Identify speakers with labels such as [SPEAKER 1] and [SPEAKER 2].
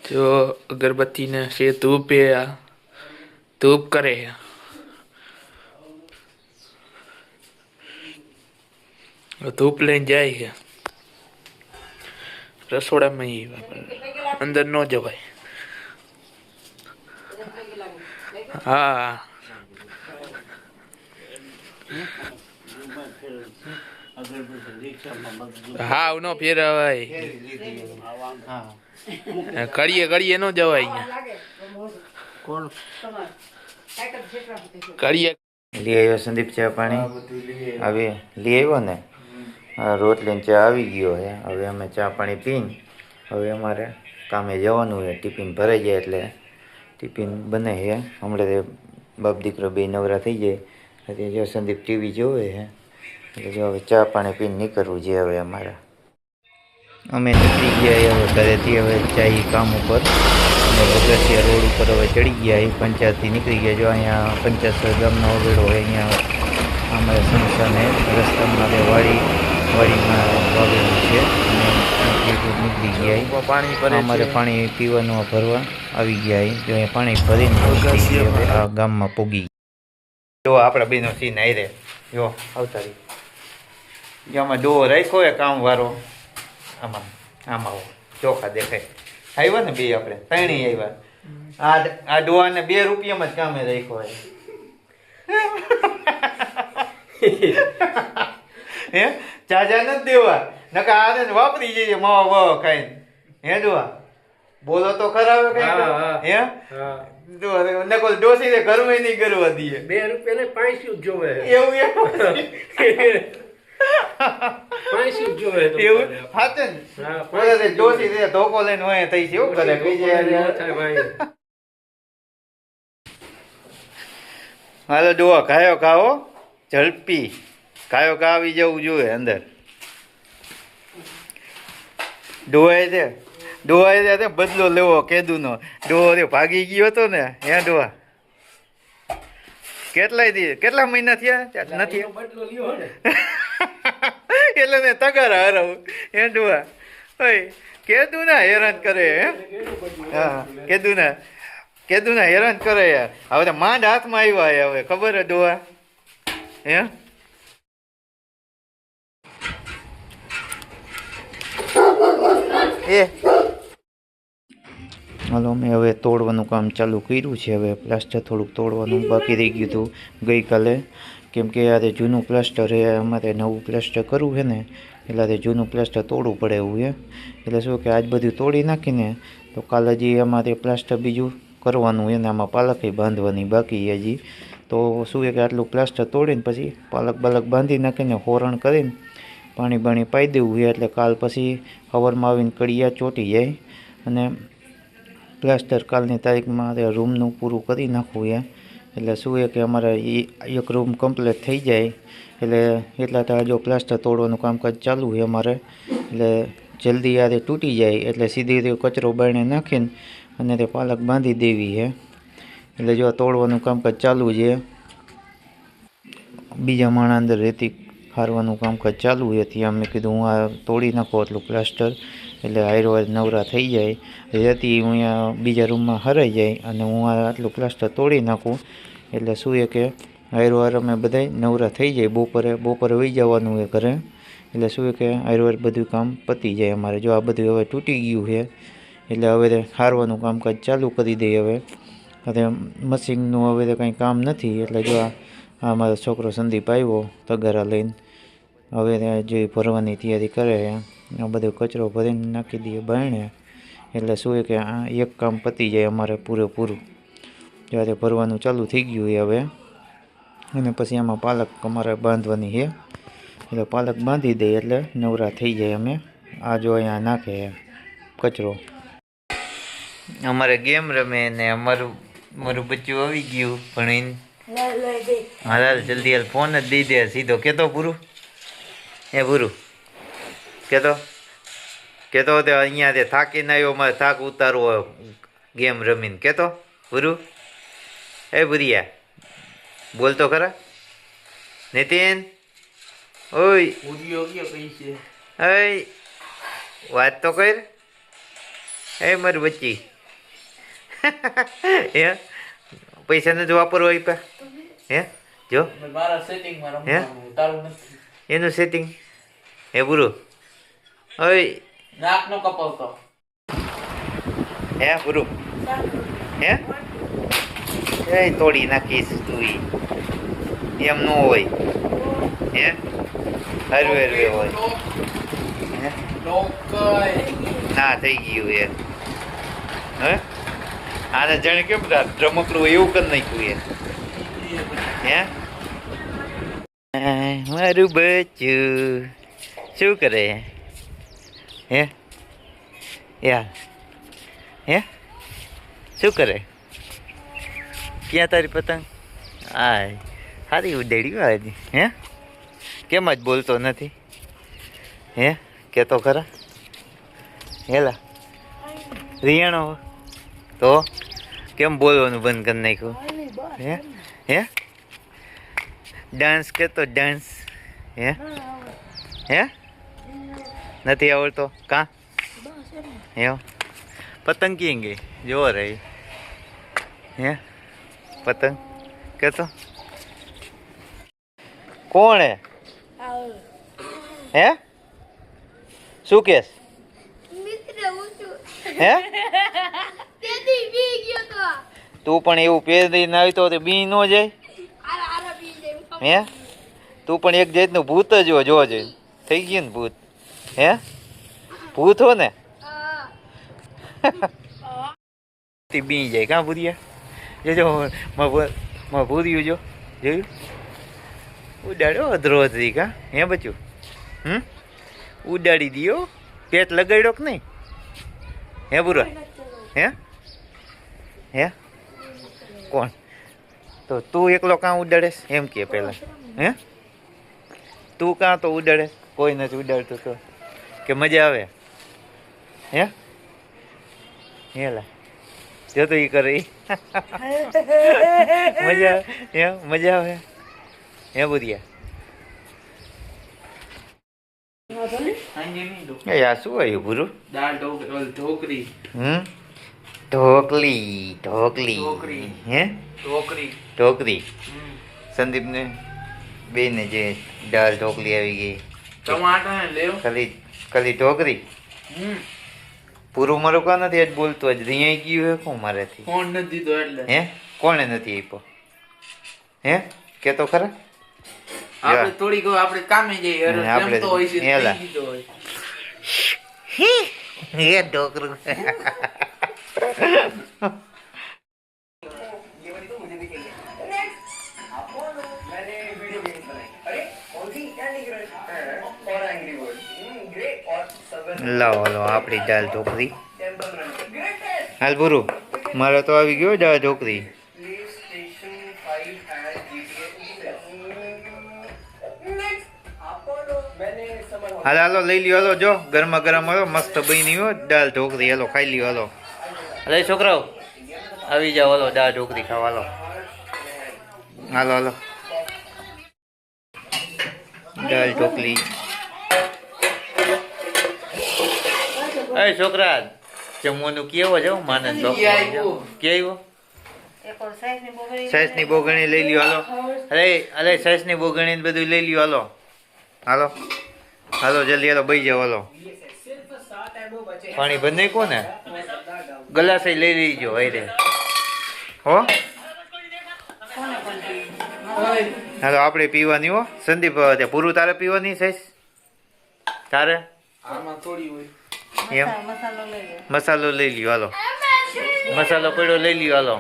[SPEAKER 1] जो अगरबत्ती ने से धूप है, धूप करे है। धूप लेने जाए है रसोड़ा में ही, अंदर न जवाय। हाँ हाँ नो फिर भाई कड़िए कड़िए नो जवाय कौन कड़िए
[SPEAKER 2] લઈ આવ્યો સંદીપ ચા પાણી હવે લઈ આવ્યો ને રોટલી ચા આવી ગયો હે હવે અમે ચા પાણી પીને હવે અમારે કામે જવાનું છે ટિફિન ભરાઈ જાય એટલે ટિફિન બને છે હમણાં બાપ દીકરો બે નવરા થઈ જાય એટલે જો સંદીપ ટીવી જોવે છે એટલે જો હવે ચા પાણી પીને નીકળવું છે હવે અમારે અમે નીકળી ગયા હવે ઘરેથી હવે જઈએ કામ ઉપર અને વગરસિયા રોડ ઉપર હવે ચડી ગયા એ પંચાયતથી નીકળી ગયા જો અહીંયા પંચાયત ગામનો ઓગળો હોય અહીંયા અમારે સંસ્થાને રસ્તામાં વાડીમાં વાવેલું છે અને નીકળી ગયા પાણી પર અમારે પાણી પીવાનું ભરવા આવી ગયા જો અહીંયા પાણી ભરીને આ ગામમાં પૂગી જો આપણા બેનો સીન આવી રહે જો આવતા રહી જો આમાં ડો રાખ્યો એ કામવાળો આમાં આમાં ચોખા દેખાય આવ્યા ને બે આપણે ત્રણેય આવ્યા આ ડોહાને 2 રૂપિયામાં જ કામે રાખ્યો હોય હે ચાચા નથી દેવા નકા આને વાપરી જઈએ માવા વાવા ખાઈને હે ડોહા બોલો તો ખરાબ કઈ હે નકો ડોસી ને ઘરમાં નહીં કરવા દઈએ
[SPEAKER 1] 2 રૂપિયા ને 5 જોવે
[SPEAKER 2] એવું એવું હાચે ને ડોસી ધોકો લઈને હોય થઈ છે એવું કરે હાલો ડોહા ખાયો ખાઓ ઝડપી ખાયો ખા આવી જવું જોઈએ અંદર ડોહાએ દે બદલો લેવો કેદુનો ડોહો ભાગી ગયો હતો ને હે ડોહા કેટલા મહિના થયા નથી એટલે ને તગારા હરાવું હે ડોહા ઓય કેદુ ના હેરાન કરે હે હા કેદુ ના હેરાન કરે યાર હવે તો માંડ હાથમાં આવ્યા હવે ખબર હે ડોહા હે હાલો મેં હવે તોડવાનું કામ ચાલુ કર્યું છે હવે પ્લાસ્ટર થોડુંક તોડવાનું બાકી રહી ગયું હતું ગઈકાલે કેમ કે યારે જૂનું પ્લાસ્ટર એ અમારે નવું પ્લાસ્ટર કરવું છે ને એટલે જૂનું પ્લાસ્ટર તોડવું પડે એવું છે એટલે શું કે આજ બધું તોડી નાખીને તો કાલે હજી અમારે પ્લાસ્ટર બીજું કરવાનું છે ને આમાં પાલક બાંધવાની બાકી હજી તો શું છે કે આટલું પ્લાસ્ટર તોડીને પછી પાલક બાંધી નાખીને હોરણ કરીને પાણી બાણી પાઈ દેવું છે એટલે કાલ પછી સવારમાં આવીને કડિયા ચોંટી જાય અને પ્લાસ્ટર કાલની તારીખમાં રૂમનું પૂરું કરી નાખવું છે એટલે શું છે કે અમારે એક રૂમ કમ્પ્લીટ થઈ જાય એટલે એટલા તો જો પ્લાસ્ટર તોડવાનું કામકાજ ચાલુ છે અમારે એટલે જલ્દી યારે તૂટી જાય એટલે સીધી કચરો બાયણે નાખીને અને તે પાલક બાંધી દેવી છે એટલે જો તોડવાનું કામકાજ ચાલુ છે બીજા માણા અંદર રેતી હારવાનું કામકાજ ચાલુ છે ત્યાં મેં કીધું હું આ તોડી નાખો એટલું પ્લાસ્ટર એટલે હાયરો નવરા થઈ જાય રેતી હું અહીંયા બીજા રૂમમાં હરાઈ જાય અને હું આ આટલું પ્લાસ્ટર તોડી નાખું એટલે શું છે કે હાયરો અમે બધા નવરા થઈ જાય બપોરે વહી જવાનું હોય ઘરે એટલે શું છે કે હાયરો બધું કામ પતી જાય અમારે જો આ બધું હવે તૂટી ગયું છે એટલે હવે હારવાનું કામકાજ ચાલુ કરી દઈએ હવે મશીનનું હવે તો કંઈ કામ નથી એટલે જો આ મારો છોકરો સંદીપ આવ્યો તગારા લઈને હવે જે ભરવાની તૈયારી કરે આ બધો કચરો ભરીને નાખી દઈએ બાયણે એટલે શું છે કે આ એક કામ પતી જાય અમારે પૂરેપૂરું જ્યારે ભરવાનું ચાલુ થઈ ગયું છે હવે અને પછી આમાં પાલક અમારે બાંધવાની છે એટલે પાલક બાંધી દઈએ એટલે નવરા થઈ જાય અમે આ જો અહીંયા નાખે કચરો અમારે ગેમ રમે ને મારું બચ્ચું આવી ગયું ભણીને હાલ જલ્દી હાલ ફોન જ દઈ દે સીધો કેતો પૂરું પૂરું કેતો તે અહીંયા તે થાકીને આવ્યો મારે થાક ઉતારવો ગેમ રમીને કેતો પૂરું ભૂરિયા બોલતો ખરા નીતિન ઓય વાત તો કર મારી બચ્ચી હે પૈસા નથી વાપરવા આપ્યા હે જો
[SPEAKER 1] મારા સેટિંગમાં
[SPEAKER 2] હે?
[SPEAKER 1] રમવાનું તારું નથી.
[SPEAKER 2] એનું સેટિંગ હે બુરો ઓય
[SPEAKER 1] નાક નો કપાવતો.
[SPEAKER 2] હે બુરો હે એ તોડી નાખીશ તું ઈ. એમ ન હોય હે હરવે હરવે હોય હે
[SPEAKER 1] લોકય.
[SPEAKER 2] ના થઈ ગયું એ હે આને જાણે કેમ રમકડું એવું કરી નાખ્યું હે મારું બચ્ચું શું કરે હે યાર હે શું કરે ક્યાં તારી પતંગ આય સારી ઉડાડ્યું આજે હે કેમ જ બોલતો નથી હે કેતો ખરા હેલા રિયાણો તો કેમ બોલવાનું બંધ કરી નાખ્યું હે હે ડાન્સ કેતો ડાન્સ હે હે નથી આવડતો કા હે પતંગ ક્યાં ગઈ જોવો રહી હે પતંગ કેતો કોણ હે શું કેસ હે તું પણ એવું પહેરીને આવી તો બી ન જાય હે તું પણ એક જાતનું ભૂત જ હો જોવા જોઈએ થઈ ગયું ને ભૂત હે ભૂત હો ને બી જાય કાં ભૂરિયા જો ભૂર્યું જો જોયું ઉડાડ્યો અધરો અધરી કા હે બચ્યું ઉડાડી દિયો પેટ લગાડ્યો કે નહીં હે બુરા હે હે કોણ તો તું એકલો કાં ઉડાડેસ એમ કે પેલા હે તું કાં તો ઉડાડે કોઈ નથી ઉડાડતું તો કે મજા આવે હે હેલા જો તો એ કરે મજા હે મજા આવે હે બુરિયા એ આ શું આવ્યું ગુરુ
[SPEAKER 1] દાળ ઢોકરી.
[SPEAKER 2] ઢોકલી ઢોકલી
[SPEAKER 1] ઢોકરી.
[SPEAKER 2] હે
[SPEAKER 1] ઢોકરી.
[SPEAKER 2] ઢોકરી સંદીપને બેને જે દાળ ઢોકલી આવી ગઈ
[SPEAKER 1] ટમાટા ને લેવ.
[SPEAKER 2] ખાલી ખાલી ઢોકરી પૂરું મારું કા નથી આજ બોલતું આજ રિયાઈ ગયું હે કોણ મારેથી
[SPEAKER 1] ફોન નથી દીધો એટલે.
[SPEAKER 2] હે કોણે નથી આપ્યો હે કે તો ખરા
[SPEAKER 1] આપણે થોડીક આપણે કામે જઈએ
[SPEAKER 2] આપણે
[SPEAKER 1] રમતો હોય છે
[SPEAKER 2] હેલા.
[SPEAKER 1] થઈ ગયો હોય.
[SPEAKER 2] હે ઢોકરું લાવો લો આપણી દાળ ઢોકરી હાલ પૂરું મારે તો આવી ગયો દાળ ઢોકરી હાલ હાલો લઈ લ્યો હાલો જો ગરમા ગરમ હાલો મસ્ત બની હો દાળ ઢોકરી હાલો ખાઈ લ્યો હાલો અરે છોકરાઓ આવી જાઓ હાલો દાળ ઢોકરી ખાવા હાલો હાલો હાલો દાળ ઢોકરી અરે છોકરા જમવાનું કેવો છે માનસ બાપુ કે આવ્યો સાઈઝ ની બોગણી લઈ લ્યો હાલો અરે અરે સાઈઝ ની બોગણી ને બધું લઈ લ્યો હાલો હાલો હાલો જલ્દી હાલો બઈ જાઓ હાલો પાણી બંધ નહીં કોને ગલાસ લઈ લેજો અરે હો હાલો આપણે પીવાની હો સંદીપ ત્યાં પૂરું તારે પીવાની સાઈઝ તારે
[SPEAKER 1] આમાં થોડી હોય.
[SPEAKER 2] એમ મસાલો લઈ લ્યો હાલો મસાલો પડ્યો લઈ લ્યો હાલો